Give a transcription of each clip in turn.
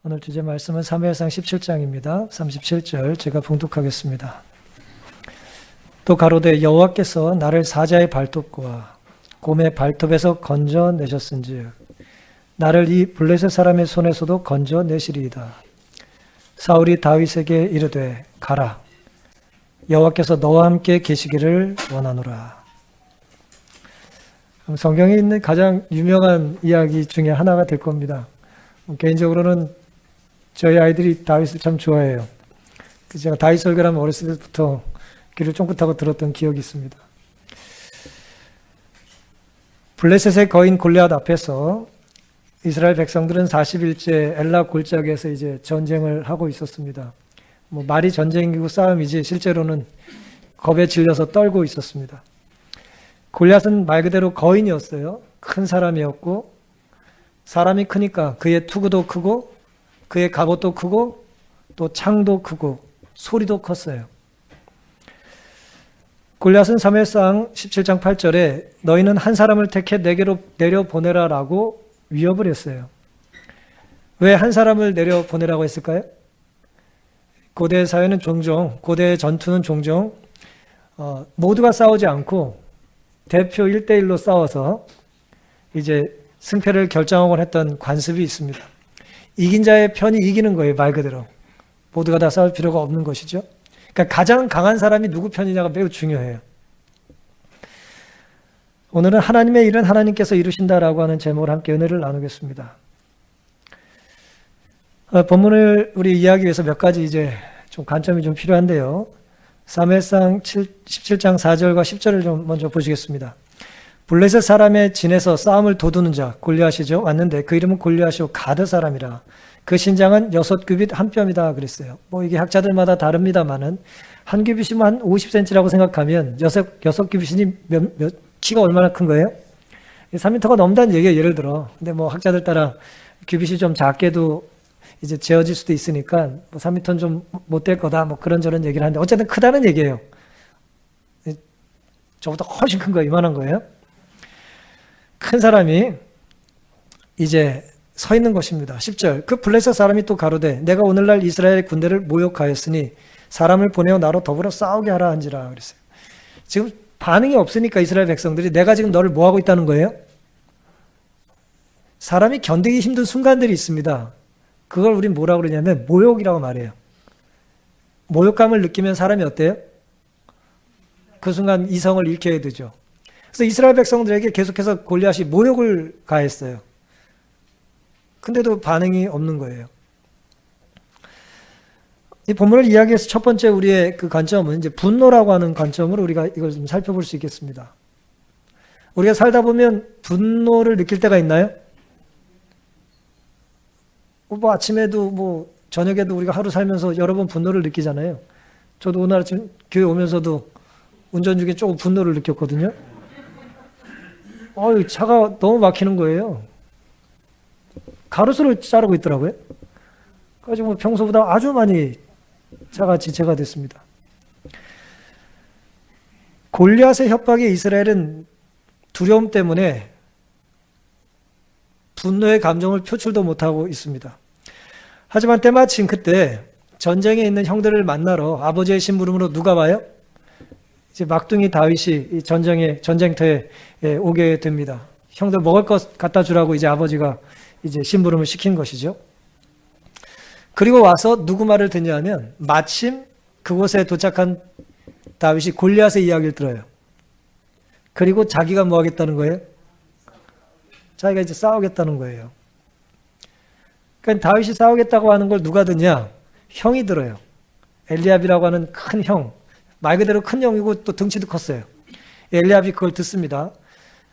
오늘 주제 말씀은 사무엘상 17장입니다. 37절 제가 봉독하겠습니다. 또 가로되 여호와께서 나를 사자의 발톱과 곰의 발톱에서 건져내셨은즉 나를 이 블레셋 사람의 손에서도 건져내시리이다. 사울이 다윗에게 이르되 가라. 여호와께서 너와 함께 계시기를 원하노라. 성경에 있는 가장 유명한 이야기 중에 하나가 될 겁니다. 개인적으로는 저희 아이들이 다윗을 참 좋아해요. 제가 다윗 설교를 하면 어렸을 때부터 귀를 쫑긋하고 들었던 기억이 있습니다. 블레셋의 거인 골리앗 앞에서 이스라엘 백성들은 40일째 엘라 골짜기에서 이제 전쟁을 하고 있었습니다. 말이 전쟁이고 싸움이지 실제로는 겁에 질려서 떨고 있었습니다. 골리앗은 말 그대로 거인이었어요. 큰 사람이었고 사람이 크니까 그의 투구도 크고 그의 갑옷도 크고 또 창도 크고 소리도 컸어요. 골리앗은 사무엘상 17장 8절에 너희는 한 사람을 택해 내게로 내려보내라 라고 위협을 했어요. 왜 한 사람을 내려보내라고 했을까요? 고대 사회는 종종, 고대 전투는 종종 모두가 싸우지 않고 대표 1대1로 싸워서 이제 승패를 결정하곤 했던 관습이 있습니다. 이긴 자의 편이 이기는 거예요, 말 그대로. 모두가 다 싸울 필요가 없는 것이죠. 그러니까 가장 강한 사람이 누구 편이냐가 매우 중요해요. 오늘은 하나님의 일은 하나님께서 이루신다라고 하는 제목으로 함께 은혜를 나누겠습니다. 본문을 우리 이해하기 위해서 몇 가지 이제 좀 관점이 좀 필요한데요. 사무엘상 17장 4절과 10절을 좀 먼저 보시겠습니다. 블레셋 사람의 진에서 싸움을 도두는 자 골리앗이죠. 왔는데 그 이름은 골리앗이요 가드 사람이라. 그 신장은 6규빗 한 뼘이다 그랬어요. 이게 학자들마다 다릅니다만은 한 규빗이면 한 50cm라고 생각하면 6규빗이 키가 얼마나 큰 거예요? 3m가 넘다는 얘기예요. 예를 들어. 근데 학자들 따라 규빗이 좀 작게도 이제 재어질 수도 있으니까 3m는 좀 못 될 거다 그런저런 얘기를 하는데 어쨌든 크다는 얘기예요. 저보다 훨씬 큰 거 이만한 거예요. 큰 사람이 이제 서 있는 것입니다. 10절 그 블레셋 사람이 또 가로되 내가 오늘날 이스라엘 군대를 모욕하였으니 사람을 보내어 나로 더불어 싸우게 하라 한지라 그랬어요. 지금 반응이 없으니까 이스라엘 백성들이 내가 지금 너를 뭐하고 있다는 거예요? 사람이 견디기 힘든 순간들이 있습니다. 그걸 우린 뭐라고 그러냐면 모욕이라고 말해요. 모욕감을 느끼면 사람이 어때요? 그 순간 이성을 잃게 되죠. 그래서 이스라엘 백성들에게 계속해서 골리앗이 모욕을 가했어요. 근데도 반응이 없는 거예요. 이 본문을 이야기해서 첫 번째 우리의 그 관점은 이제 분노라고 하는 관점으로 우리가 이걸 좀 살펴볼 수 있겠습니다. 우리가 살다 보면 분노를 느낄 때가 있나요? 아침에도 저녁에도 우리가 하루 살면서 여러 번 분노를 느끼잖아요. 저도 오늘 아침 교회 오면서도 운전 중에 조금 분노를 느꼈거든요. 차가 너무 막히는 거예요. 가로수를 자르고 있더라고요. 그래서 평소보다 아주 많이 차가 지체가 됐습니다. 골리앗의 협박에 이스라엘은 두려움 때문에 분노의 감정을 표출도 못하고 있습니다. 하지만 때마침 그때 전쟁에 있는 형들을 만나러 아버지의 심부름으로 누가 와요? 이제 막둥이 다윗이 이 전쟁터에 오게 됩니다. 형들 먹을 것 갖다 주라고 이제 아버지가 이제 심부름을 시킨 것이죠. 그리고 와서 누구 말을 듣냐면 마침 그곳에 도착한 다윗이 골리앗의 이야기를 들어요. 그리고 자기가 뭐 하겠다는 거예요? 자기가 이제 싸우겠다는 거예요. 그러니까 다윗이 싸우겠다고 하는 걸 누가 듣냐? 형이 들어요. 엘리압이라고 하는 큰 형. 말 그대로 큰 형이고 또 등치도 컸어요. 엘리압이 그걸 듣습니다.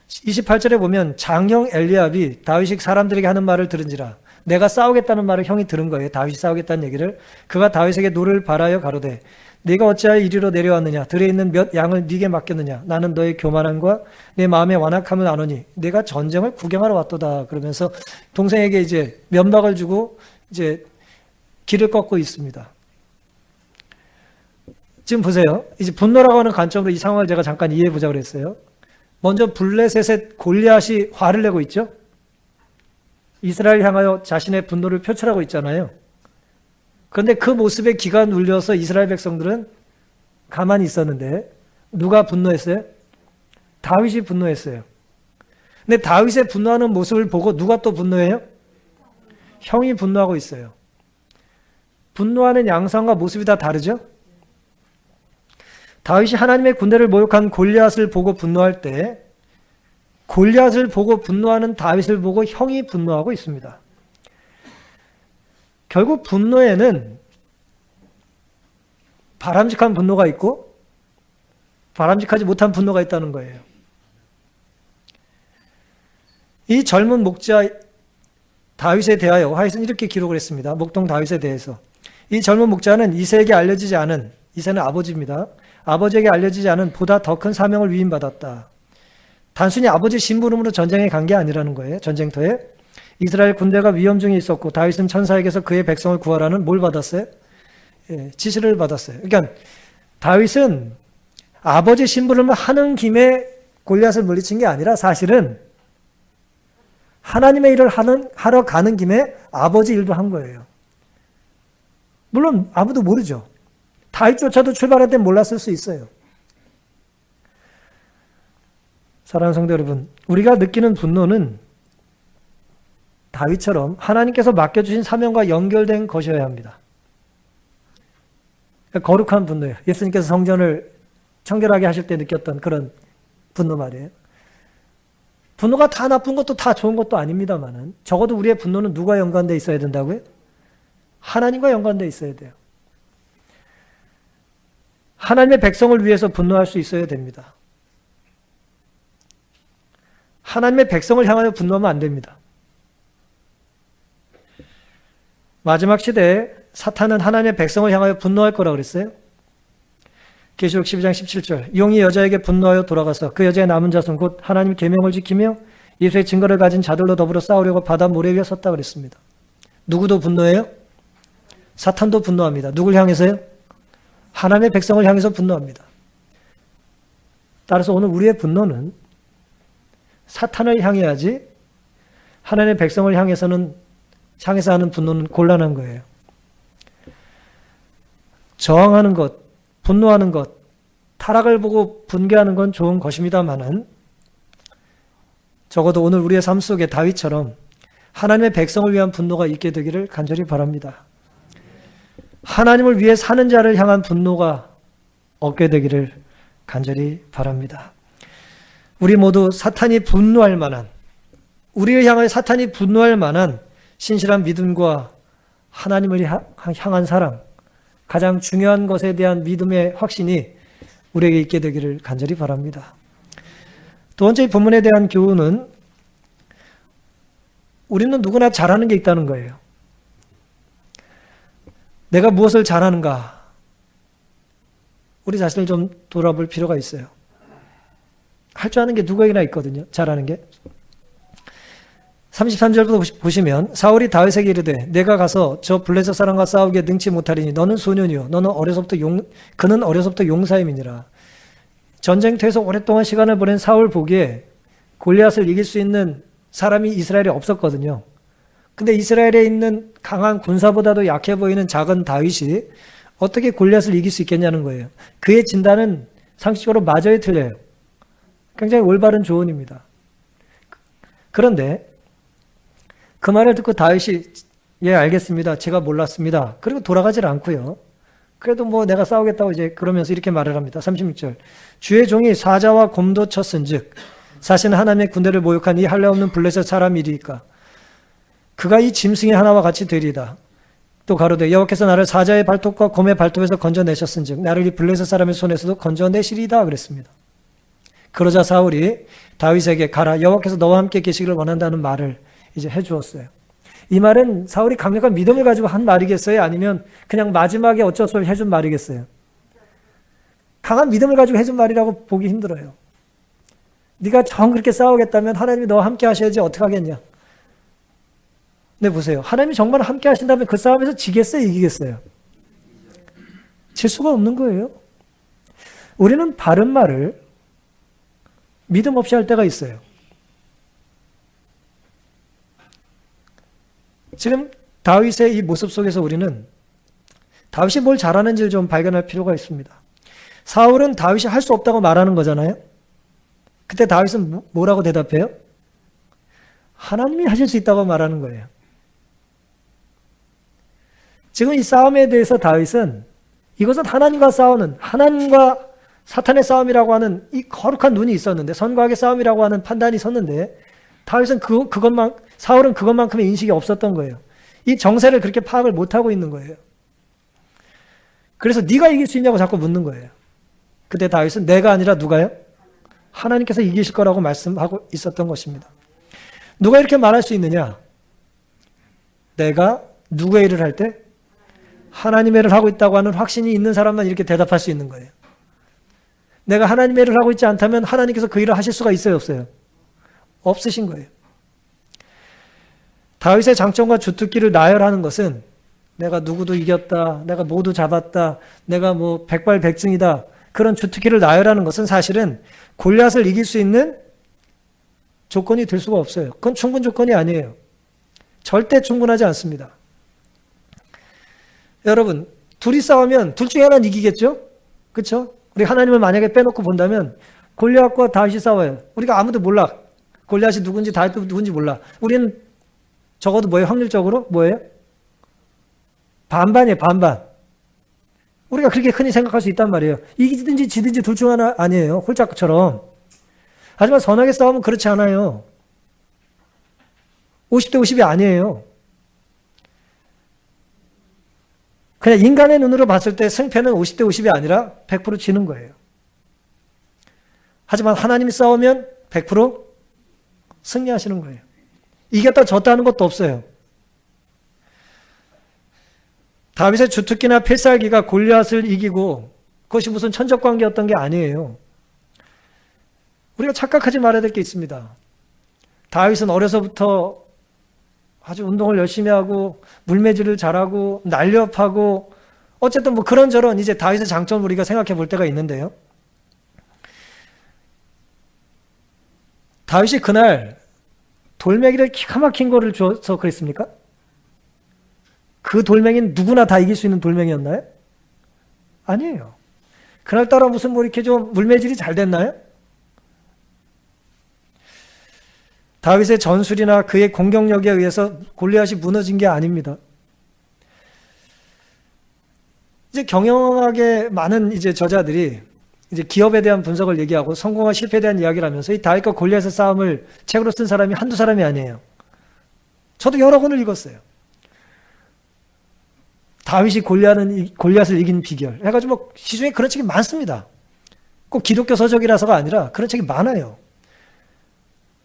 28절에 보면 장형 엘리압이 다윗이 사람들에게 하는 말을 들은지라. 내가 싸우겠다는 말을 형이 들은 거예요. 다윗이 싸우겠다는 얘기를. 그가 다윗에게 노를 바라여 가로되 네가 어찌하여 이리로 내려왔느냐? 들에 있는 몇 양을 네게 맡겼느냐? 나는 너의 교만함과 내 마음의 완악함을 아노니 내가 전쟁을 구경하러 왔도다. 그러면서 동생에게 이제 면박을 주고 이제 길을 꺾고 있습니다. 지금 보세요. 이제 분노라고 하는 관점으로 이 상황을 제가 잠깐 이해해 보자고 그랬어요. 먼저 블레셋의 골리앗이 화를 내고 있죠. 이스라엘 향하여 자신의 분노를 표출하고 있잖아요. 그런데 그 모습에 기가 눌려서 이스라엘 백성들은 가만히 있었는데 누가 분노했어요? 다윗이 분노했어요. 근데 다윗의 분노하는 모습을 보고 누가 또 분노해요? 형이 분노하고 있어요. 분노하는 양상과 모습이 다 다르죠? 다윗이 하나님의 군대를 모욕한 골리앗을 보고 분노할 때 골리앗을 보고 분노하는 다윗을 보고 형이 분노하고 있습니다. 결국 분노에는 바람직한 분노가 있고 바람직하지 못한 분노가 있다는 거예요. 이 젊은 목자 다윗에 대하여 하윗은 이렇게 기록을 했습니다. 목동 다윗에 대해서. 이 젊은 목자는 이새에게 알려지지 않은, 이새는 아버지입니다. 아버지에게 알려지지 않은 보다 더 큰 사명을 위임받았다. 단순히 아버지 심부름으로 전쟁에 간 게 아니라는 거예요. 전쟁터에. 이스라엘 군대가 위험 중에 있었고 다윗은 천사에게서 그의 백성을 구하라는 뭘 받았어요? 지시를 받았어요. 그러니까 다윗은 아버지 심부름을 하는 김에 골리앗을 물리친 게 아니라 사실은 하나님의 일을 하러 가는 김에 아버지 일도 한 거예요. 물론 아무도 모르죠. 다윗조차도 출발할 때 몰랐을 수 있어요. 사랑하는 성도 여러분, 우리가 느끼는 분노는 다윗처럼 하나님께서 맡겨주신 사명과 연결된 것이어야 합니다. 거룩한 분노예요. 예수님께서 성전을 청결하게 하실 때 느꼈던 그런 분노 말이에요. 분노가 다 나쁜 것도 다 좋은 것도 아닙니다만은 적어도 우리의 분노는 누가 연관되어 있어야 된다고요? 하나님과 연관되어 있어야 돼요. 하나님의 백성을 위해서 분노할 수 있어야 됩니다. 하나님의 백성을 향하여 분노하면 안 됩니다. 마지막 시대에 사탄은 하나님의 백성을 향하여 분노할 거라고 그랬어요. 계시록 12장 17절 용이 여자에게 분노하여 돌아가서 그 여자의 남은 자손 곧 하나님의 계명을 지키며 예수의 증거를 가진 자들로 더불어 싸우려고 바다 모래 위에 섰다 그랬습니다. 누구도 분노해요? 사탄도 분노합니다. 누굴 향해서요? 하나님의 백성을 향해서 분노합니다. 따라서 오늘 우리의 분노는 사탄을 향해야지 하나님의 백성을 향해서 하는 분노는 곤란한 거예요. 저항하는 것, 분노하는 것, 타락을 보고 분개하는 건 좋은 것입니다만은 적어도 오늘 우리의 삶 속에 다윗처럼 하나님의 백성을 위한 분노가 있게 되기를 간절히 바랍니다. 하나님을 위해 사는 자를 향한 분노가 없게 되기를 간절히 바랍니다. 우리 모두 사탄이 분노할 만한, 우리를 향하여 사탄이 분노할 만한 신실한 믿음과 하나님을 향한 사랑, 가장 중요한 것에 대한 믿음의 확신이 우리에게 있게 되기를 간절히 바랍니다. 두 번째 본문에 대한 교훈은 우리는 누구나 잘하는 게 있다는 거예요. 내가 무엇을 잘하는가? 우리 자신을 좀 돌아볼 필요가 있어요. 할 줄 아는 게 누구에게나 있거든요. 잘하는 게. 33절부터 보시면 사울이 다윗에게 이르되 내가 가서 저 블레셋 사람과 싸우기에 능치 못하리니 너는 소년이요 그는 어려서부터 용사임이니라. 전쟁터에서 오랫동안 시간을 보낸 사울 보기에 골리앗을 이길 수 있는 사람이 이스라엘에 없었거든요. 근데 이스라엘에 있는 강한 군사보다도 약해 보이는 작은 다윗이 어떻게 골리앗을 이길 수 있겠냐는 거예요. 그의 진단은 상식적으로 맞아야 틀려요. 굉장히 올바른 조언입니다. 그런데 그 말을 듣고 다윗이 예 알겠습니다. 제가 몰랐습니다. 그리고 돌아가질 않고요. 그래도 뭐 내가 싸우겠다고 이제 그러면서 이렇게 말을 합니다. 36절 주의 종이 사자와 곰도 쳤은즉 사실은 하나님의 군대를 모욕한 이 할례 없는 블레셋 사람이리까 그가 이 짐승의 하나와 같이 되리이다. 또 가로되 여호와께서 나를 사자의 발톱과 곰의 발톱에서 건져내셨은즉 나를 이 블레셋 사람의 손에서도 건져내시리이다 그랬습니다. 그러자 사울이 다윗에게 가라 여호와께서 너와 함께 계시기를 원한다는 말을 이제 해주었어요. 이 말은 사울이 강력한 믿음을 가지고 한 말이겠어요? 아니면 그냥 마지막에 어쩔 수 없이 해준 말이겠어요? 강한 믿음을 가지고 해준 말이라고 보기 힘들어요. 네가 정 그렇게 싸우겠다면 하나님이 너와 함께 하셔야지 어떻게 하겠냐? 네, 보세요. 하나님이 정말 함께 하신다면 그 싸움에서 지겠어요? 이기겠어요? 질 수가 없는 거예요. 우리는 바른 말을 믿음 없이 할 때가 있어요. 지금 다윗의 이 모습 속에서 우리는 다윗이 뭘 잘하는지를 좀 발견할 필요가 있습니다. 사울은 다윗이 할 수 없다고 말하는 거잖아요. 그때 다윗은 뭐라고 대답해요? 하나님이 하실 수 있다고 말하는 거예요. 지금 이 싸움에 대해서 다윗은 이것은 하나님과 싸우는, 하나님과 사탄의 싸움이라고 하는 이 거룩한 눈이 있었는데, 선과악의 싸움이라고 하는 판단이 있었는데, 다윗은 사울은 그것만큼의 인식이 없었던 거예요. 이 정세를 그렇게 파악을 못하고 있는 거예요. 그래서 네가 이길 수 있냐고 자꾸 묻는 거예요. 그때 다윗은 내가 아니라 누가요? 하나님께서 이기실 거라고 말씀하고 있었던 것입니다. 누가 이렇게 말할 수 있느냐? 내가 누구의 일을 할 때 하나님의 일을 하고 있다고 하는 확신이 있는 사람만 이렇게 대답할 수 있는 거예요. 내가 하나님의 일을 하고 있지 않다면 하나님께서 그 일을 하실 수가 있어요, 없어요? 없으신 거예요. 다윗의 장점과 주특기를 나열하는 것은 내가 누구도 이겼다, 내가 모두 잡았다, 내가 뭐 백발백중이다, 그런 주특기를 나열하는 것은 사실은 골리앗을 이길 수 있는 조건이 될 수가 없어요. 그건 충분 조건이 아니에요. 절대 충분하지 않습니다. 여러분, 둘이 싸우면 둘 중에 하나는 이기겠죠? 그렇죠? 우리 하나님을 만약에 빼놓고 본다면 골리앗과 다윗이 싸워요. 우리가 아무도 몰라. 골리앗이 누군지 다윗도 누군지 몰라. 우리는 적어도 뭐예요? 확률적으로 뭐예요? 반반이에요. 반반. 우리가 그렇게 흔히 생각할 수 있단 말이에요. 이기든지 지든지 둘 중 하나 아니에요. 홀짝처럼. 하지만 선하게 싸우면 그렇지 않아요. 50대 50이 아니에요. 그냥 인간의 눈으로 봤을 때 승패는 50대 50이 아니라 100% 지는 거예요. 하지만 하나님이 싸우면 100% 승리하시는 거예요. 이겼다 졌다는 것도 없어요. 다윗의 주특기나 필살기가 골리앗을 이기고 그것이 무슨 천적관계였던 게 아니에요. 우리가 착각하지 말아야 될 게 있습니다. 다윗은 어려서부터 아주 운동을 열심히 하고 물매질을 잘하고 날렵하고 어쨌든 뭐 그런저런 이제 다윗의 장점을 우리가 생각해 볼 때가 있는데요. 다윗이 그날 돌멩이를 기가 막힌 거를 줘서 그랬습니까? 그 돌멩이는 누구나 다 이길 수 있는 돌멩이였나요? 아니에요. 그날따라 무슨 뭐 이렇게 좀 물매질이 잘 됐나요? 다윗의 전술이나 그의 공격력에 의해서 골리앗이 무너진 게 아닙니다. 이제 경영학의 많은 이제 저자들이 이제 기업에 대한 분석을 얘기하고 성공과 실패에 대한 이야기를 하면서 이 다윗과 골리앗의 싸움을 책으로 쓴 사람이 한두 사람이 아니에요. 저도 여러 권을 읽었어요. 다윗이 골리앗을 이긴 비결 해가지고 뭐 시중에 그런 책이 많습니다. 꼭 기독교 서적이라서가 아니라 그런 책이 많아요.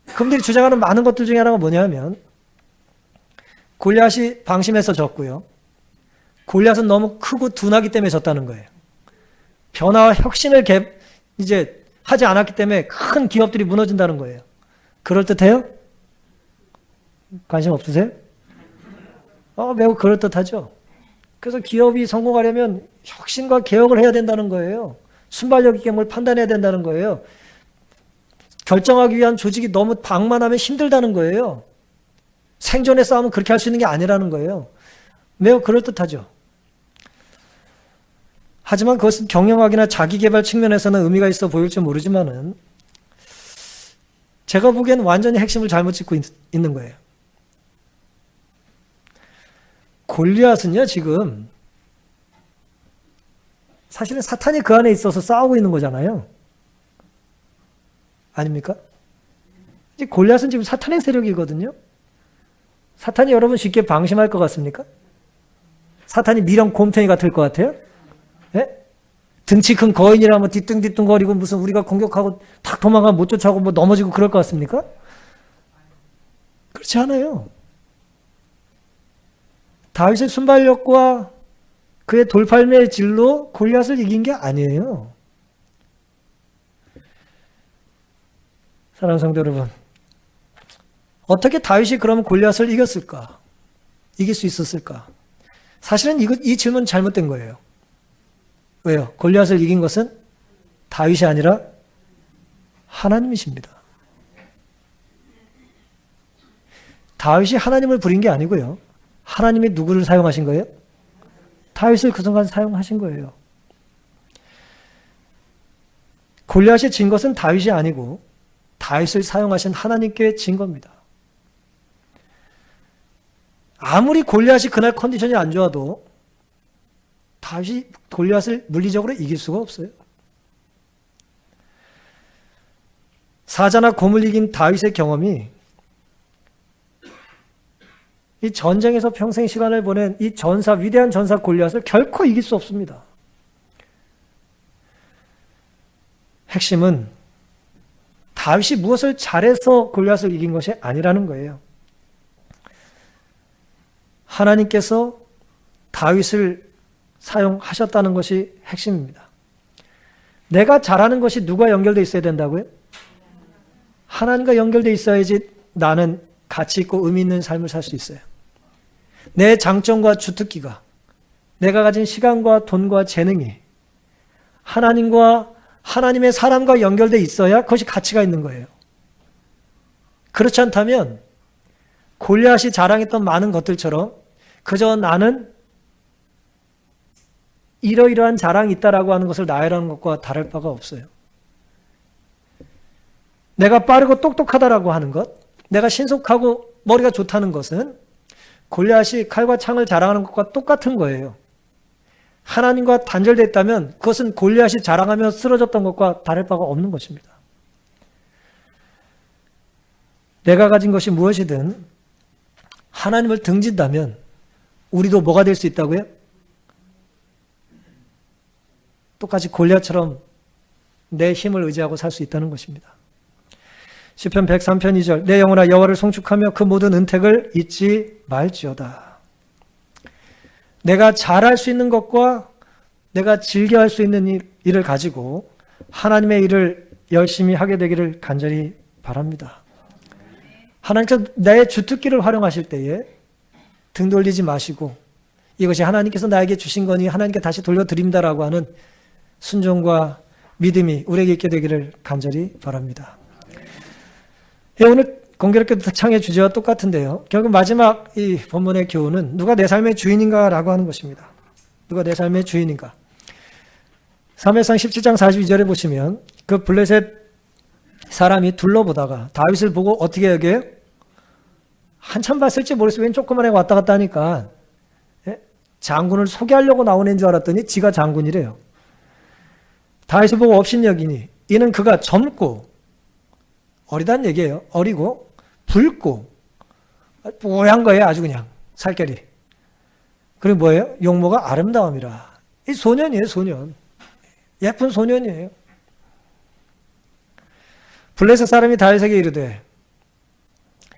그분들이 주장하는 많은 것들 중에 하나가 뭐냐면 골리앗이 방심해서 졌고요. 골리앗은 너무 크고 둔하기 때문에 졌다는 거예요. 변화와 혁신을 이제 하지 않았기 때문에 큰 기업들이 무너진다는 거예요. 그럴듯해요? 관심 없으세요? 매우 그럴듯하죠. 그래서 기업이 성공하려면 혁신과 개혁을 해야 된다는 거예요. 순발력 있게 뭘 판단해야 된다는 거예요. 결정하기 위한 조직이 너무 방만하면 힘들다는 거예요. 생존의 싸움은 그렇게 할 수 있는 게 아니라는 거예요. 매우 그럴듯하죠. 하지만 그것은 경영학이나 자기개발 측면에서는 의미가 있어 보일지 모르지만은 제가 보기엔 완전히 핵심을 잘못 짚고 있는 거예요. 골리앗은요, 지금 사실은 사탄이 그 안에 있어서 싸우고 있는 거잖아요. 아닙니까? 이제 골리앗은 지금 사탄의 세력이거든요. 사탄이 여러분 쉽게 방심할 것 같습니까? 사탄이 미련 곰탱이 같을 것 같아요? 예? 등치 큰 거인이라면 뒤뚱뒤뚱거리고 무슨 우리가 공격하고 탁 도망가면 못 쫓아오고 뭐 넘어지고 그럴 것 같습니까? 그렇지 않아요. 다윗의 순발력과 그의 돌팔매의 질로 골리앗을 이긴 게 아니에요. 사랑하는 성도 여러분, 어떻게 다윗이 그러면 골리앗을 이겼을까? 이길 수 있었을까? 사실은 이 질문은 잘못된 거예요. 왜요? 골리앗을 이긴 것은 다윗이 아니라 하나님이십니다. 다윗이 하나님을 부린 게 아니고요. 하나님이 누구를 사용하신 거예요? 다윗을 그 순간 사용하신 거예요. 골리앗이 진 것은 다윗이 아니고 다윗을 사용하신 하나님께 진 겁니다. 아무리 골리앗이 그날 컨디션이 안 좋아도 다윗이 골리앗을 물리적으로 이길 수가 없어요. 사자나 곰을 이긴 다윗의 경험이 이 전쟁에서 평생 시간을 보낸 이 전사, 위대한 전사 골리앗을 결코 이길 수 없습니다. 핵심은 다윗이 무엇을 잘해서 골리앗을 이긴 것이 아니라는 거예요. 하나님께서 다윗을 사용하셨다는 것이 핵심입니다. 내가 잘하는 것이 누가 연결되어 있어야 된다고요? 하나님과 연결되어 있어야지 나는 가치 있고 의미 있는 삶을 살 수 있어요. 내 장점과 주특기가, 내가 가진 시간과 돈과 재능이 하나님과 하나님의 사람과 연결되어 있어야 그것이 가치가 있는 거예요. 그렇지 않다면 골리앗이 자랑했던 많은 것들처럼 그저 나는 이러이러한 자랑이 있다라고 하는 것을 나열하는 것과 다를 바가 없어요. 내가 빠르고 똑똑하다라고 하는 것, 내가 신속하고 머리가 좋다는 것은 골리앗이 칼과 창을 자랑하는 것과 똑같은 거예요. 하나님과 단절되어 있다면 그것은 골리앗이 자랑하며 쓰러졌던 것과 다를 바가 없는 것입니다. 내가 가진 것이 무엇이든 하나님을 등진다면 우리도 뭐가 될 수 있다고요? 똑같이 골리앗처럼 내 힘을 의지하고 살 수 있다는 것입니다. 시편 103편 2절 내 영혼아 여호와를 송축하며 그 모든 은택을 잊지 말지어다. 내가 잘할 수 있는 것과 내가 즐겨 할 수 있는 일을 가지고 하나님의 일을 열심히 하게 되기를 간절히 바랍니다. 하나님께서 내 주특기를 활용하실 때에 등 돌리지 마시고 이것이 하나님께서 나에게 주신 거니 하나님께 다시 돌려드립니다라고 하는 순종과 믿음이 우리에게 있게 되기를 간절히 바랍니다. 오늘 공교롭게 창의 주제와 똑같은데요. 결국 마지막 이 본문의 교훈은 누가 내 삶의 주인인가라고 하는 것입니다. 누가 내 삶의 주인인가. 사무엘상 17장 42절에 보시면 그 블레셋 사람이 둘러보다가 다윗을 보고 어떻게 여겨요? 한참 봤을지 모르겠어요. 웬 조그만 애가 왔다 갔다 하니까 장군을 소개하려고 나오는 줄 알았더니 지가 장군이래요. 다윗을 보고 업신여기니 이는 그가 젊고 어리다는 얘기예요. 어리고 붉고 뽀얀 거예요. 아주 그냥 살결이. 그리고 뭐예요? 용모가 아름다움이라. 이 소년이에요. 소년. 예쁜 소년이에요. 블레셋 사람이 다윗에게 이르되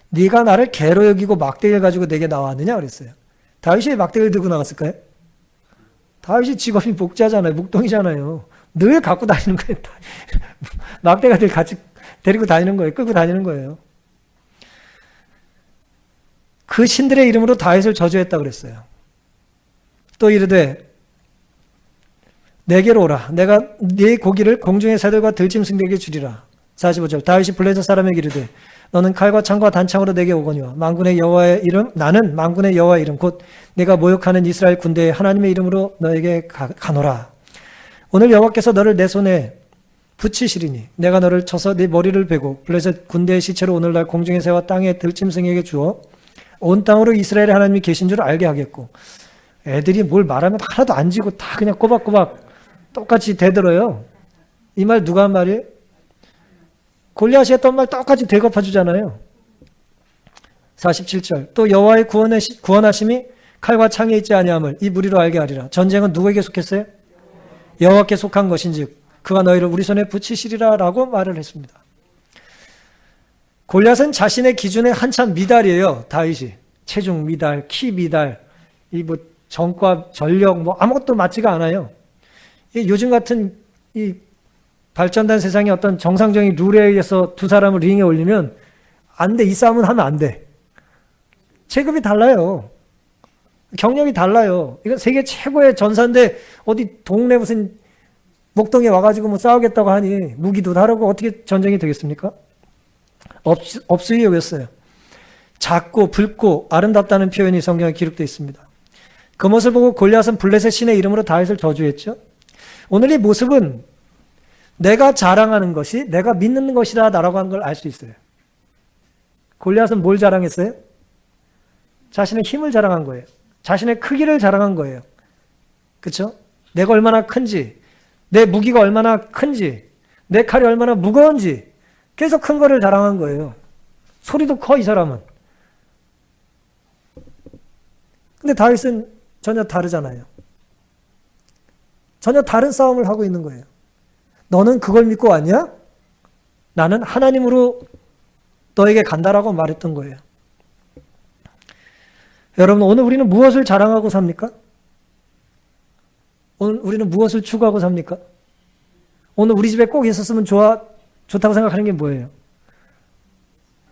네가 나를 개로 여기고 막대기를 가지고 내게 나왔느냐 그랬어요. 다윗이 막대기를 들고 나갔을까요? 다윗이 직업이 목자잖아요. 목동이잖아요. 늘 갖고 다니는 거예요. 막대기를 같이 데리고 다니는 거예요. 끌고 다니는 거예요. 그 신들의 이름으로 다윗을 저주했다 그랬어요. 또 이르되 내게로 오라. 내가 네 고기를 공중의 새들과 들짐승들에게 주리라. 45절 다윗이 블레셋 사람에게 이르되 너는 칼과 창과 단창으로 내게 오거니와 만군의 여호와의 이름 나는 만군의 여호와의 이름 곧 내가 모욕하는 이스라엘 군대의 하나님의 이름으로 너에게 가노라. 오늘 여호와께서 너를 내 손에 붙이시리니 내가 너를 쳐서 네 머리를 베고 블레셋 군대의 시체로 오늘날 공중의 새와 땅의 들짐승에게 주어 온 땅으로 이스라엘의 하나님이 계신 줄 알게 하겠고. 애들이 뭘 말하면 하나도 안 지고 다 그냥 꼬박꼬박 똑같이 대들어요. 이 말 누가 한 말이에요? 골리앗이 했던 말 똑같이 되갚아 주잖아요. 47절 또 여호와의 구원하심이 칼과 창에 있지 아니함을 이 무리로 알게 하리라. 전쟁은 누구에게 속했어요? 여호와께 속한 것인즉 그가 너희를 우리 손에 붙이시리라 라고 말을 했습니다. 골리앗은 자신의 기준에 한참 미달이에요. 다윗이 체중 미달, 키 미달, 이 뭐 정과 전력 뭐 아무것도 맞지가 않아요. 요즘 같은 이 발전된 세상의 어떤 정상적인 룰에 의해서 두 사람을 링에 올리면 안 돼. 이 싸움은 하면 안 돼. 체급이 달라요. 경력이 달라요. 이건 세계 최고의 전사인데 어디 동네 무슨 목동에 와가지고 뭐 싸우겠다고 하니 무기도 다르고 어떻게 전쟁이 되겠습니까? 없으리 여겼어요. 작고 붉고 아름답다는 표현이 성경에 기록되어 있습니다. 그 모습을 보고 골리앗은 블레셋 신의 이름으로 다윗을 저주했죠. 오늘 이 모습은 내가 자랑하는 것이 내가 믿는 것이다 라고 하는 걸 알 수 있어요. 골리앗은 뭘 자랑했어요? 자신의 힘을 자랑한 거예요. 자신의 크기를 자랑한 거예요. 그렇죠? 내가 얼마나 큰지, 내 무기가 얼마나 큰지, 내 칼이 얼마나 무거운지 계속 큰 거를 자랑한 거예요. 소리도 커, 이 사람은. 근데 다윗은 전혀 다르잖아요. 전혀 다른 싸움을 하고 있는 거예요. 너는 그걸 믿고 왔냐? 나는 하나님으로 너에게 간다라고 말했던 거예요. 여러분, 오늘 우리는 무엇을 자랑하고 삽니까? 오늘 우리는 무엇을 추구하고 삽니까? 오늘 우리 집에 꼭 있었으면 좋다고 생각하는 게 뭐예요?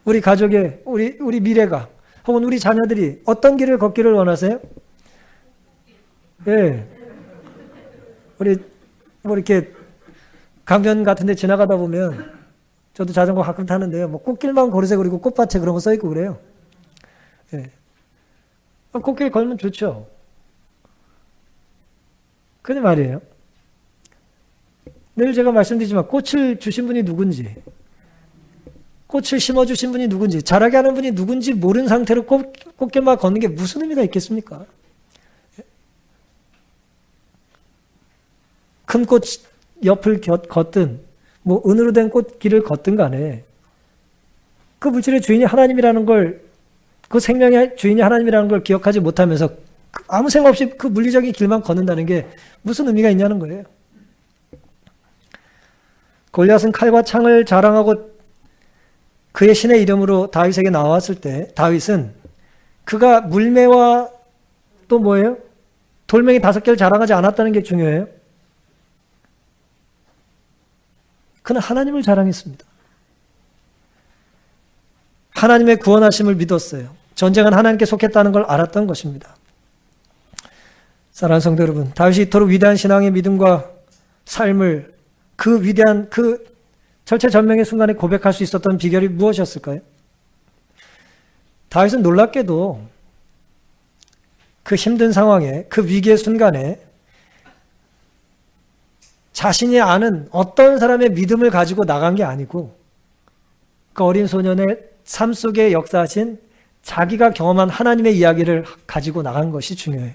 우리 가족의, 우리 미래가, 혹은 우리 자녀들이 어떤 길을 걷기를 원하세요? 예. 우리, 뭐 이렇게 강변 같은 데 지나가다 보면, 저도 자전거 가끔 타는데요. 뭐 꽃길만 걸으세요. 그리고 꽃밭에 그런 거 써있고 그래요. 예. 꽃길 걸으면 좋죠. 그런데 말이에요. 늘 제가 말씀드리지만 꽃을 주신 분이 누군지, 꽃을 심어주신 분이 누군지, 자라게 하는 분이 누군지 모르는 상태로 꽃길만 걷는 게 무슨 의미가 있겠습니까? 큰 꽃 옆을 걷든 뭐 은으로 된 꽃길을 걷든 간에 그 물질의 주인이 하나님이라는 걸, 그 생명의 주인이 하나님이라는 걸 기억하지 못하면서 아무 생각 없이 그 물리적인 길만 걷는다는 게 무슨 의미가 있냐는 거예요. 골리앗은 칼과 창을 자랑하고 그의 신의 이름으로 다윗에게 나왔을 때 다윗은 그가 물매와 또 뭐예요? 돌멩이 5개를 자랑하지 않았다는 게 중요해요. 그는 하나님을 자랑했습니다. 하나님의 구원하심을 믿었어요. 전쟁은 하나님께 속했다는 걸 알았던 것입니다. 사랑하는 성도 여러분, 다윗이 이토록 위대한 신앙의 믿음과 삶을 그 위대한 그 절체절명의 순간에 고백할 수 있었던 비결이 무엇이었을까요? 다윗은 놀랍게도 그 힘든 상황에, 그 위기의 순간에 자신이 아는 어떤 사람의 믿음을 가지고 나간 게 아니고 그 어린 소년의 삶 속에 역사하신 자기가 경험한 하나님의 이야기를 가지고 나간 것이 중요해요.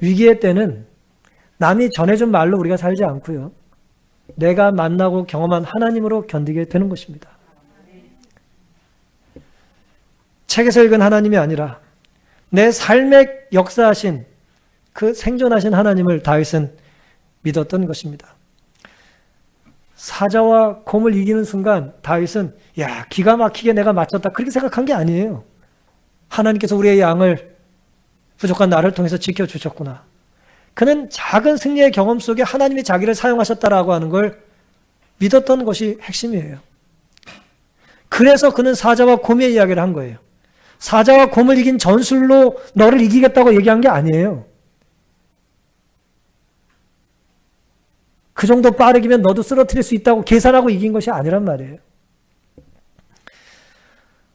위기의 때는 남이 전해준 말로 우리가 살지 않고요. 내가 만나고 경험한 하나님으로 견디게 되는 것입니다. 책에서 읽은 하나님이 아니라 내 삶에 역사하신 그 생존하신 하나님을 다윗은 믿었던 것입니다. 사자와 곰을 이기는 순간 다윗은 야, 기가 막히게 내가 맞췄다 그렇게 생각한 게 아니에요. 하나님께서 우리의 양을 부족한 나를 통해서 지켜주셨구나. 그는 작은 승리의 경험 속에 하나님이 자기를 사용하셨다라고 하는 걸 믿었던 것이 핵심이에요. 그래서 그는 사자와 곰의 이야기를 한 거예요. 사자와 곰을 이긴 전술로 너를 이기겠다고 얘기한 게 아니에요. 그 정도 빠르기면 너도 쓰러뜨릴 수 있다고 계산하고 이긴 것이 아니란 말이에요.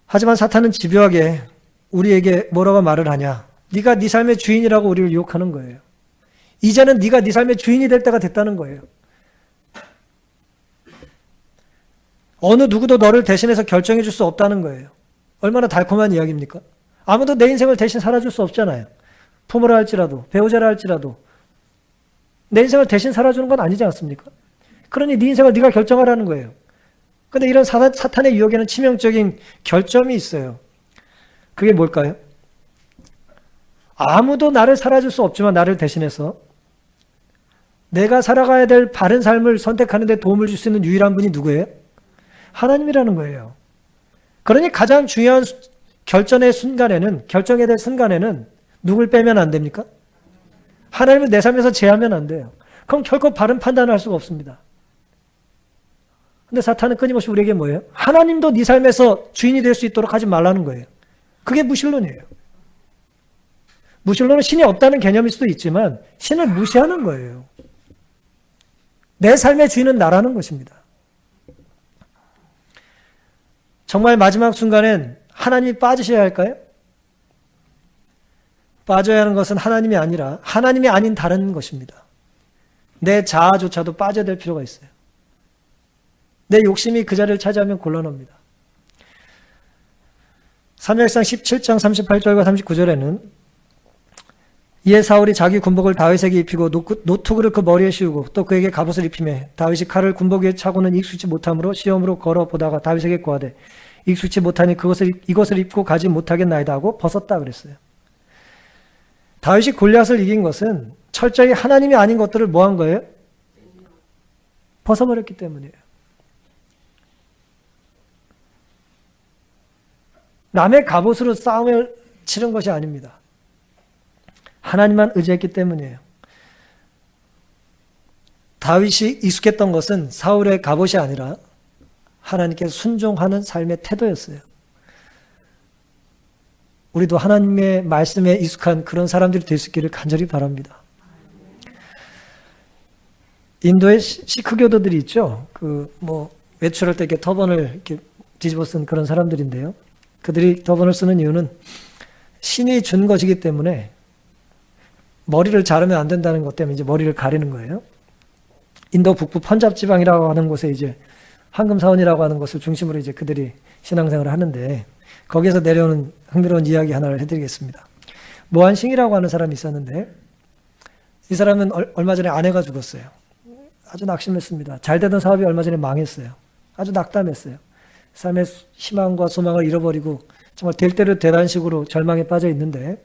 하지만 사탄은 집요하게 우리에게 뭐라고 말을 하냐? 네가 네 삶의 주인이라고 우리를 유혹하는 거예요. 이제는 네가 네 삶의 주인이 될 때가 됐다는 거예요. 어느 누구도 너를 대신해서 결정해 줄 수 없다는 거예요. 얼마나 달콤한 이야기입니까? 아무도 내 인생을 대신 살아줄 수 없잖아요. 부모라 할지라도, 배우자라 할지라도 내 인생을 대신 살아주는 건 아니지 않습니까? 그러니 네 인생을 네가 결정하라는 거예요. 그런데 이런 사탄의 유혹에는 치명적인 결점이 있어요. 그게 뭘까요? 아무도 나를 살아줄 수 없지만 나를 대신해서 내가 살아가야 될 바른 삶을 선택하는 데 도움을 줄 수 있는 유일한 분이 누구예요? 하나님이라는 거예요. 그러니 가장 중요한 결정의 순간에는 누굴 빼면 안 됩니까? 하나님을 내 삶에서 제하면 안 돼요. 그럼 결코 바른 판단을 할 수가 없습니다. 근데 사탄은 끊임없이 우리에게 뭐예요? 하나님도 네 삶에서 주인이 될 수 있도록 하지 말라는 거예요. 그게 무신론이에요. 무신론은 신이 없다는 개념일 수도 있지만 신을 무시하는 거예요. 내 삶의 주인은 나라는 것입니다. 정말 마지막 순간엔 하나님이 빠지셔야 할까요? 빠져야 하는 것은 하나님이 아니라 하나님이 아닌 다른 것입니다. 내 자아조차도 빠져야 될 필요가 있어요. 내 욕심이 그 자리를 차지하면 곤란합니다. 사무엘상 17장 38절과 39절에는 이에 사울이 자기 군복을 다윗에게 입히고 노투구를 그 머리에 씌우고 또 그에게 갑옷을 입히매 다윗이 칼을 군복 위에 차고는 익숙치 못함으로 시험으로 걸어보다가 다윗에게 고하되 익숙치 못하니 이것을 입고 가지 못하겠나이다 하고 벗었다 그랬어요. 다윗이 골리앗을 이긴 것은 철저히 하나님이 아닌 것들을 뭐 한 거예요? 벗어버렸기 때문이에요. 남의 갑옷으로 싸움을 치른 것이 아닙니다. 하나님만 의지했기 때문이에요. 다윗이 익숙했던 것은 사울의 갑옷이 아니라 하나님께 순종하는 삶의 태도였어요. 우리도 하나님의 말씀에 익숙한 그런 사람들이 될 수 있기를 간절히 바랍니다. 인도의 시크 교도들이 있죠. 외출할 때 이렇게 터번을 이렇게 뒤집어 쓴 그런 사람들인데요. 그들이 터번을 쓰는 이유는 신이 준 것이기 때문에 머리를 자르면 안 된다는 것 때문에 이제 머리를 가리는 거예요. 인도 북부 펀잡 지방이라고 하는 곳에 이제 황금사원이라고 하는 것을 중심으로 이제 그들이 신앙생활을 하는데 거기에서 내려오는 흥미로운 이야기 하나를 해드리겠습니다. 모한싱이라고 하는 사람이 있었는데 이 사람은 얼마 전에 아내가 죽었어요. 아주 낙심했습니다. 잘 되던 사업이 얼마 전에 망했어요. 아주 낙담했어요. 삶의 희망과 소망을 잃어버리고 정말 될 대로 되라는 식으로 절망에 빠져 있는데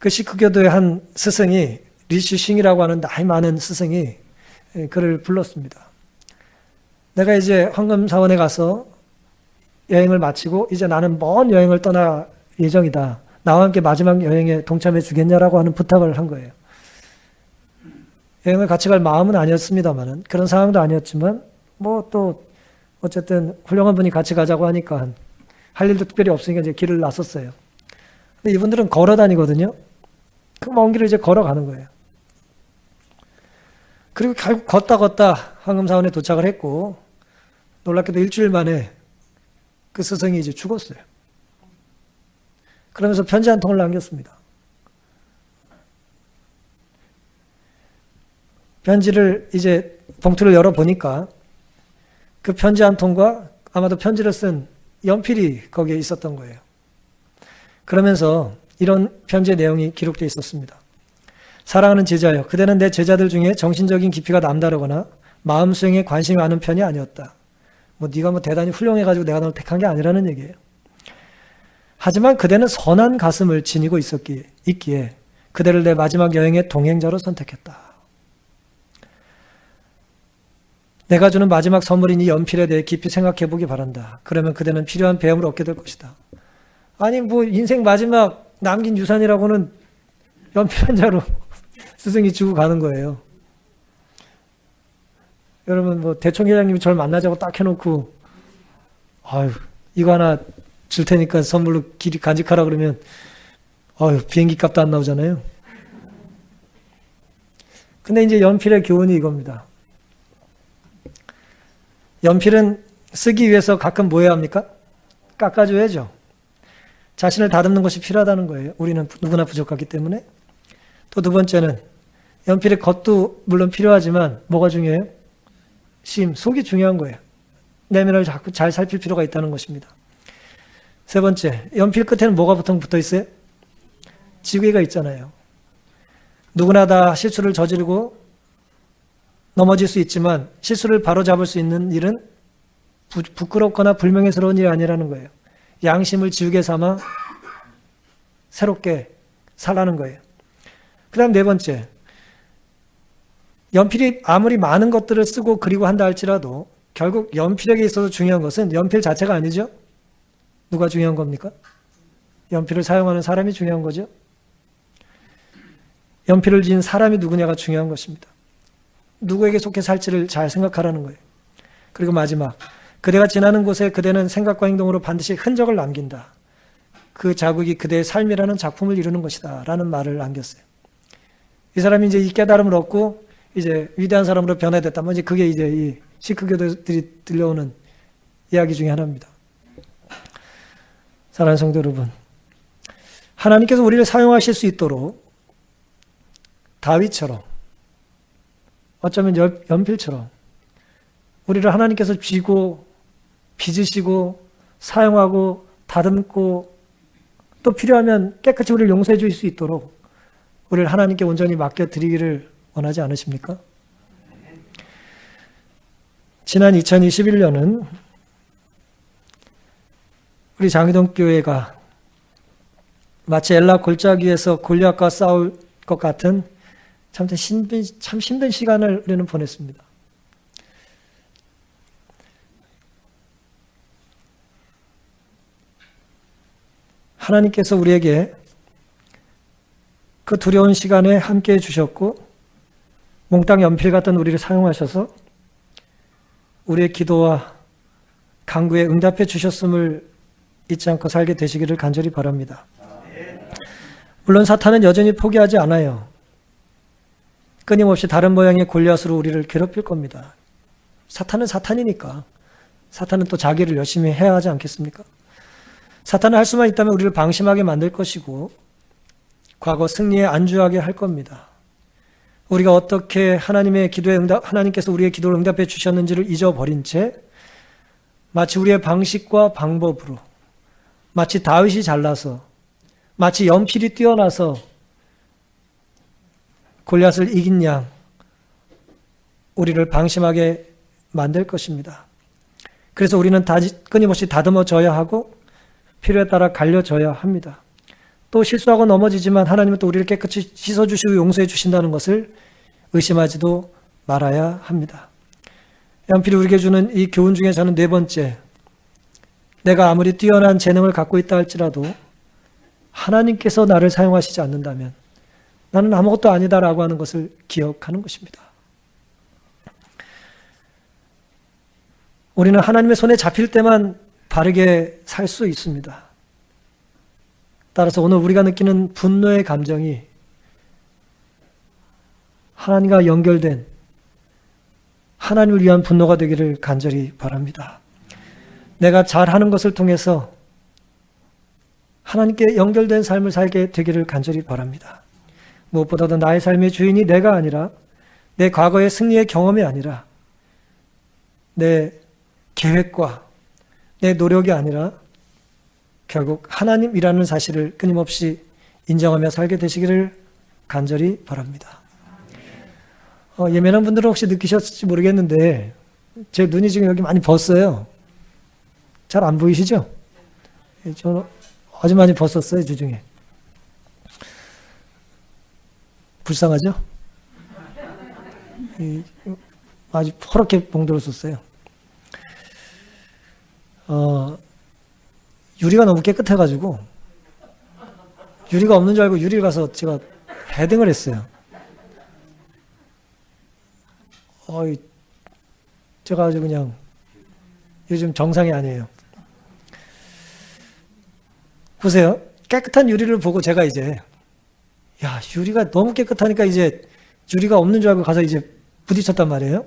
그 시크교도의 한 스승이 리슈싱이라고 하는 나이 많은 스승이 그를 불렀습니다. 내가 이제 황금사원에 가서 여행을 마치고 이제 나는 먼 여행을 떠날 예정이다. 나와 함께 마지막 여행에 동참해 주겠냐라고 하는 부탁을 한 거예요. 여행을 같이 갈 마음은 아니었습니다만은 그런 상황도 아니었지만 또 어쨌든 훌륭한 분이 같이 가자고 하니까 할 일도 특별히 없으니까 이제 길을 나섰어요. 근데 이분들은 걸어 다니거든요. 그 먼 길을 이제 걸어가는 거예요. 그리고 결국 걷다 황금사원에 도착을 했고 놀랍게도 일주일 만에 그 스승이 이제 죽었어요. 그러면서 편지 한 통을 남겼습니다. 편지를 이제 봉투를 열어보니까 그 편지 한 통과 아마도 편지를 쓴 연필이 거기에 있었던 거예요. 그러면서 이런 편지의 내용이 기록되어 있었습니다. 사랑하는 제자여, 그대는 내 제자들 중에 정신적인 깊이가 남다르거나 마음 수행에 관심이 많은 편이 아니었다. 네가 대단히 훌륭해가지고 내가 널 택한 게 아니라는 얘기예요. 하지만 그대는 선한 가슴을 지니고 있기에 그대를 내 마지막 여행의 동행자로 선택했다. 내가 주는 마지막 선물인 이 연필에 대해 깊이 생각해 보기 바란다. 그러면 그대는 필요한 배움을 얻게 될 것이다. 아니 인생 마지막 남긴 유산이라고는 연필 한 자로 스승이 주고 가는 거예요. 여러분 대총 회장님이 저를 만나자고 딱 해놓고 이거 하나 줄 테니까 선물로 길이 간직하라 그러면 비행기 값도 안 나오잖아요. 근데 이제 연필의 교훈이 이겁니다. 연필은 쓰기 위해서 가끔 뭐 해야 합니까? 깎아줘야죠. 자신을 다듬는 것이 필요하다는 거예요. 우리는 누구나 부족하기 때문에. 또 두 번째는 연필의 겉도 물론 필요하지만 뭐가 중요해요? 속이 중요한 거예요. 내면을 자꾸 잘 살필 필요가 있다는 것입니다. 세 번째, 연필 끝에는 뭐가 보통 붙어 있어요? 지우개가 있잖아요. 누구나 다 실수를 저지르고 넘어질 수 있지만 실수를 바로잡을 수 있는 일은 부끄럽거나 불명예스러운 일이 아니라는 거예요. 양심을 지우개 삼아 새롭게 살라는 거예요. 그 다음 네 번째, 연필이 아무리 많은 것들을 쓰고 그리고 한다 할지라도 결국 연필에게 있어서 중요한 것은 연필 자체가 아니죠. 누가 중요한 겁니까? 연필을 사용하는 사람이 중요한 거죠. 연필을 지은 사람이 누구냐가 중요한 것입니다. 누구에게 속해 살지를 잘 생각하라는 거예요. 그리고 마지막, 그대가 지나는 곳에 그대는 생각과 행동으로 반드시 흔적을 남긴다. 그 자국이 그대의 삶이라는 작품을 이루는 것이다. 라는 말을 남겼어요. 이 사람이 이제 이 깨달음을 얻고 이제 위대한 사람으로 변화됐다. 이제 그게 이제 이 시크교도들이 들려오는 이야기 중에 하나입니다. 사랑하는 성도 여러분, 하나님께서 우리를 사용하실 수 있도록 다윗처럼, 어쩌면 연필처럼 우리를 하나님께서 쥐고 빚으시고 사용하고 다듬고 또 필요하면 깨끗이 우리를 용서해 주실 수 있도록 우리를 하나님께 온전히 맡겨드리기를 원하지 않으십니까? 지난 2021년은 우리 장희동 교회가 마치 엘라 골짜기에서 골리앗과 싸울 것 같은 참 힘든 시간을 우리는 보냈습니다. 하나님께서 우리에게 그 두려운 시간에 함께해 주셨고 몽땅 연필 같은 우리를 사용하셔서 우리의 기도와 간구에 응답해 주셨음을 잊지 않고 살게 되시기를 간절히 바랍니다. 물론 사탄은 여전히 포기하지 않아요. 끊임없이 다른 모양의 골리앗으로 우리를 괴롭힐 겁니다. 사탄은 사탄이니까. 사탄은 또 자기를 열심히 해야 하지 않겠습니까? 사탄은 할 수만 있다면 우리를 방심하게 만들 것이고 과거 승리에 안주하게 할 겁니다. 우리가 어떻게 하나님께서 우리의 기도를 응답해 주셨는지를 잊어버린 채 마치 우리의 방식과 방법으로 마치 다윗이 잘나서 마치 연필이 뛰어나서 골리앗을 이긴 양 우리를 방심하게 만들 것입니다. 그래서 우리는 끊임없이 다듬어져야 하고 필요에 따라 갈려져야 합니다. 또 실수하고 넘어지지만 하나님은 또 우리를 깨끗이 씻어주시고 용서해 주신다는 것을 의심하지도 말아야 합니다. 연필이 우리에게 주는 이 교훈 중에 저는 네 번째, 내가 아무리 뛰어난 재능을 갖고 있다 할지라도 하나님께서 나를 사용하시지 않는다면 나는 아무것도 아니다라고 하는 것을 기억하는 것입니다. 우리는 하나님의 손에 잡힐 때만 바르게 살 수 있습니다. 따라서 오늘 우리가 느끼는 분노의 감정이 하나님과 연결된 하나님을 위한 분노가 되기를 간절히 바랍니다. 내가 잘하는 것을 통해서 하나님께 연결된 삶을 살게 되기를 간절히 바랍니다. 무엇보다도 나의 삶의 주인이 내가 아니라 내 과거의 승리의 경험이 아니라 내 계획과 내 노력이 아니라 결국 하나님이라는 사실을 끊임없이 인정하며 살게 되시기를 간절히 바랍니다. 예민한 분들은 혹시 느끼셨을지 모르겠는데 제 눈이 지금 여기 많이 벗어요. 잘 안 보이시죠? 저는 아주 많이 벗었어요, 주중에. 불쌍하죠? 아주 퍼렇게 봉들었었어요. 유리가 너무 깨끗해가지고 유리가 없는 줄 알고 유리를 가서 제가 헤딩을 했어요. 제가 아주 그냥 요즘 정상이 아니에요. 보세요. 깨끗한 유리를 보고 제가 이제 유리가 너무 깨끗하니까 이제 유리가 없는 줄 알고 가서 이제 부딪혔단 말이에요.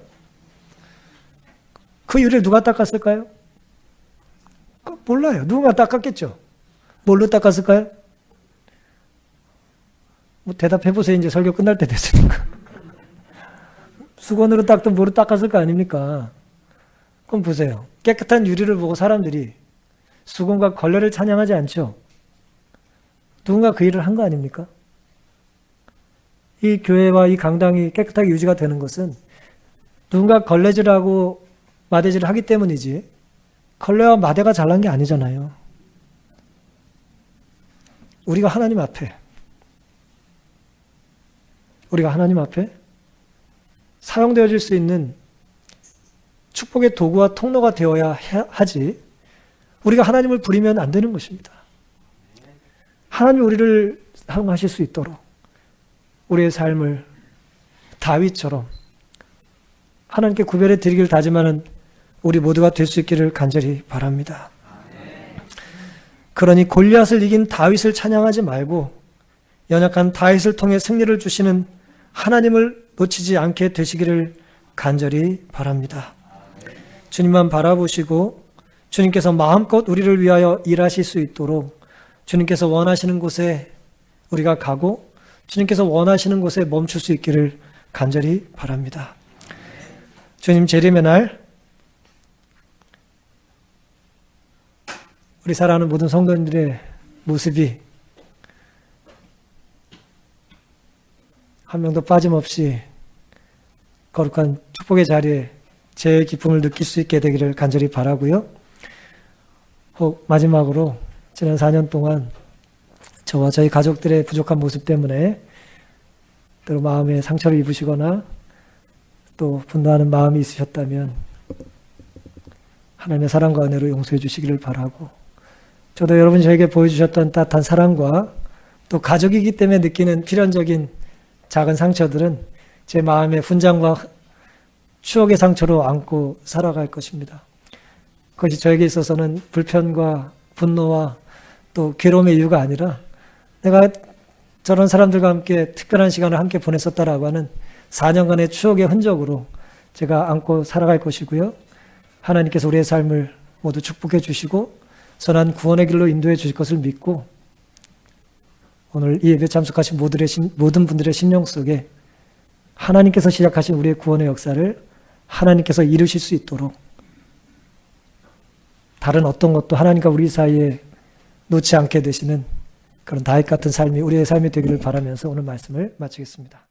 그 유리를 누가 닦았을까요? 몰라요. 누군가 닦았겠죠. 뭘로 닦았을까요? 대답해보세요. 이제 설교 끝날 때 됐으니까. 수건으로 닦든 뭐로 닦았을 거 아닙니까? 그럼 보세요. 깨끗한 유리를 보고 사람들이 수건과 걸레를 찬양하지 않죠. 누군가 그 일을 한 거 아닙니까? 이 교회와 이 강당이 깨끗하게 유지가 되는 것은 누군가 걸레질하고 마대질을 하기 때문이지 걸레와 마대가 잘난 게 아니잖아요. 우리가 하나님 앞에 사용되어질 수 있는 축복의 도구와 통로가 되어야 하지 우리가 하나님을 부리면 안 되는 것입니다. 하나님이 우리를 사용하실 수 있도록 우리의 삶을 다윗처럼 하나님께 구별해 드리기를 다짐하는 우리 모두가 될 수 있기를 간절히 바랍니다. 그러니 골리앗을 이긴 다윗을 찬양하지 말고 연약한 다윗을 통해 승리를 주시는 하나님을 놓치지 않게 되시기를 간절히 바랍니다. 주님만 바라보시고 주님께서 마음껏 우리를 위하여 일하실 수 있도록 주님께서 원하시는 곳에 우리가 가고 주님께서 원하시는 곳에 멈출 수 있기를 간절히 바랍니다. 주님 재림의 날 우리 사랑하는 모든 성도님들의 모습이 한 명도 빠짐없이 거룩한 축복의 자리에 제 기쁨을 느낄 수 있게 되기를 간절히 바라고요. 혹 마지막으로 지난 4년 동안 저와 저희 가족들의 부족한 모습 때문에 때로 마음에 상처를 입으시거나 또 분노하는 마음이 있으셨다면 하나님의 사랑과 은혜로 용서해 주시기를 바라고, 저도 여러분이 저에게 보여주셨던 따뜻한 사랑과 또 가족이기 때문에 느끼는 필연적인 작은 상처들은 제 마음의 훈장과 추억의 상처로 안고 살아갈 것입니다. 그것이 저에게 있어서는 불편과 분노와 또 괴로움의 이유가 아니라 내가 저런 사람들과 함께 특별한 시간을 함께 보냈었다라고 하는 4년간의 추억의 흔적으로 제가 안고 살아갈 것이고요. 하나님께서 우리의 삶을 모두 축복해 주시고 선한 구원의 길로 인도해 주실 것을 믿고, 오늘 이 예배 참석하신 모든 분들의 심령 속에 하나님께서 시작하신 우리의 구원의 역사를 하나님께서 이루실 수 있도록 다른 어떤 것도 하나님과 우리 사이에 놓지 않게 되시는 그런 다윗 같은 삶이 우리의 삶이 되기를 바라면서 오늘 말씀을 마치겠습니다.